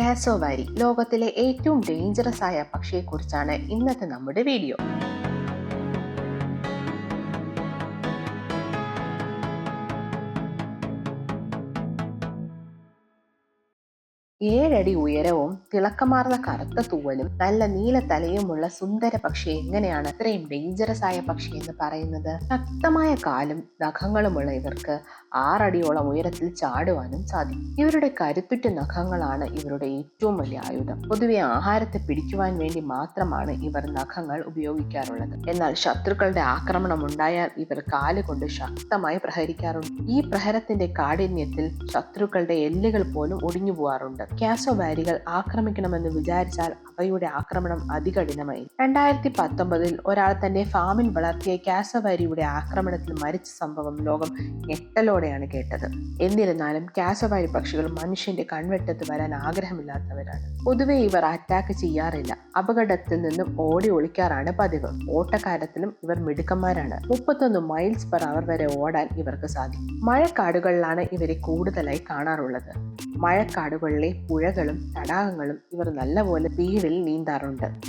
കാസോവാരി ലോകത്തിലെ ഏറ്റവും ഡേഞ്ചറസ് ആയ പക്ഷിയെക്കുറിച്ചാണ് ഇന്നത്തെ നമ്മുടെ വീഡിയോ. ഏഴടി ഉയരവും തിളക്കമാർന്ന കറുത്ത തൂവലും നല്ല നീല തലയുമുള്ള സുന്ദര പക്ഷി എങ്ങനെയാണ് ഇത്രയും ഡേഞ്ചറസ് ആയ പക്ഷി എന്ന് പറയുന്നത്? ശക്തമായ കാലും നഖങ്ങളുമുള്ള ഇവർക്ക് 6 അടിയോളം ഉയരത്തിൽ ചാടുവാനും സാധിക്കും. ഇവരുടെ കരുത്തുറ്റ നഖങ്ങളാണ് ഇവരുടെ ഏറ്റവും വലിയ ആയുധം. പൊതുവെ ആഹാരത്തെ പിടിക്കുവാൻ വേണ്ടി മാത്രമാണ് ഇവർ നഖങ്ങൾ ഉപയോഗിക്കാറുള്ളത്. എന്നാൽ ശത്രുക്കളുടെ ആക്രമണം ഉണ്ടായാൽ ഇവർ കാലുകൊണ്ട് ശക്തമായി പ്രഹരിക്കാറുണ്ട്. ഈ പ്രഹരത്തിന്റെ കാഠിന്യത്തിൽ ശത്രുക്കളുടെ എല്ലുകൾ പോലും ഒടിഞ്ഞു പോവാറുണ്ട്. കാസോവാരികൾ ആക്രമിക്കണമെന്ന് വിചാരിച്ചാൽ അവയുടെ ആക്രമണം അതികഠിനമായി. 2019 ഒരാൾ തന്റെ ഫാമിൽ വളർത്തിയ കാസോവാരിയുടെ ആക്രമണത്തിൽ മരിച്ച സംഭവം ലോകം ഞെട്ടലോടെയാണ് കേട്ടത്. എന്നിരുന്നാലും കാസോവാരി പക്ഷികൾ മനുഷ്യന്റെ കൺവെട്ടത്ത് വരാൻ ആഗ്രഹമില്ലാത്തവരാണ്. പൊതുവെ ഇവർ അറ്റാക്ക് ചെയ്യാറില്ല. അപകടത്തിൽ നിന്നും ഓടി ഒളിക്കാറാണ് പതിവ്. ഓട്ടക്കാരത്തിലും ഇവർ മിടുക്കന്മാരാണ്. 31 മൈൽസ് പെർ അവർ വരെ ഓടാൻ ഇവർക്ക് സാധിക്കും. മഴക്കാടുകളിലാണ് ഇവരെ കൂടുതലായി കാണാറുള്ളത്. മഴക്കാടുകളിലെ പുഴകളും തടാകങ്ങളും ഇവർ നല്ലപോലെ സ്പീഡിൽ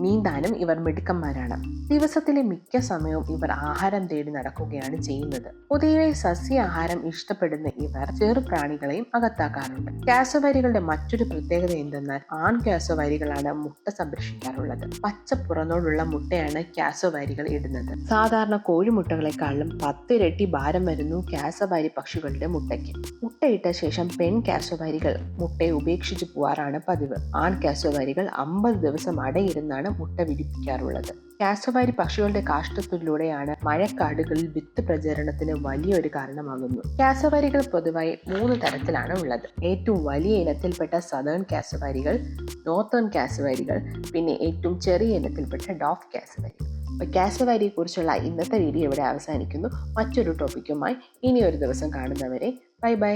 നീന്താനും ഇവർ മിടുക്കന്മാരാണ്. ദിവസത്തിലെ മിക്ക സമയവും ഇവർ ആഹാരം തേടി നടക്കുകയാണ് ചെയ്യുന്നത്. പൊതുവെ സസ്യാഹാരം ഇഷ്ടപ്പെടുന്ന ഇവർ ചെറു പ്രാണികളെയും അകത്താക്കാറുണ്ട്. കാസോവാരികളുടെ മറ്റൊരു പ്രത്യേകത എന്തെന്നാൽ ആൺ കാസോവാരികളാണ് മുട്ട സംരക്ഷിക്കാറുള്ളത്. പച്ച പുറന്നോടുള്ള മുട്ടയാണ് കാസോവാരികൾ ഇടുന്നത്. സാധാരണ കോഴിമുട്ടകളെക്കാളും 10 ഇരട്ടി ഭാരം വരുന്നു കാസോവാരി പക്ഷികളുടെ മുട്ടയ്ക്ക്. മുട്ടയിട്ട ശേഷം പെൺ കാസോവാരികൾ മുട്ടയെ ഉപേക്ഷിച്ചു പോവാറാണ് പതിവ്. ആൺ കാസോവാരികൾ 50 ദിവസം അടയിരുന്നാണ് മുട്ട വിരിപ്പിക്കാറുള്ളത്. കാസോവാരി പക്ഷികളുടെ കാഷ്ടത്തിലൂടെയാണ് മഴക്കാടുകളിൽ വിത്ത് പ്രചരണത്തിന് വലിയൊരു കാരണമാകുന്നു. കാസോവാരികൾ പൊതുവായി 3 തരത്തിലാണ് ഉള്ളത്. ഏറ്റവും വലിയ ഇനത്തിൽപ്പെട്ട സദേൺ കാസോവാരികൾ, നോർത്തേൺ കാസോവാരികൾ, പിന്നെ ഏറ്റവും ചെറിയ ഇനത്തിൽപ്പെട്ട ഡോഫ് കാസോവാരികൾ. കാസോവാരിയെ കുറിച്ചുള്ള ഇന്നത്തെ വീഡിയോ ഇവിടെ അവസാനിക്കുന്നു. മറ്റൊരു ടോപ്പിക്കുമായി ഇനി ഒരു ദിവസം കാണുന്നവരെ ബൈ ബൈ.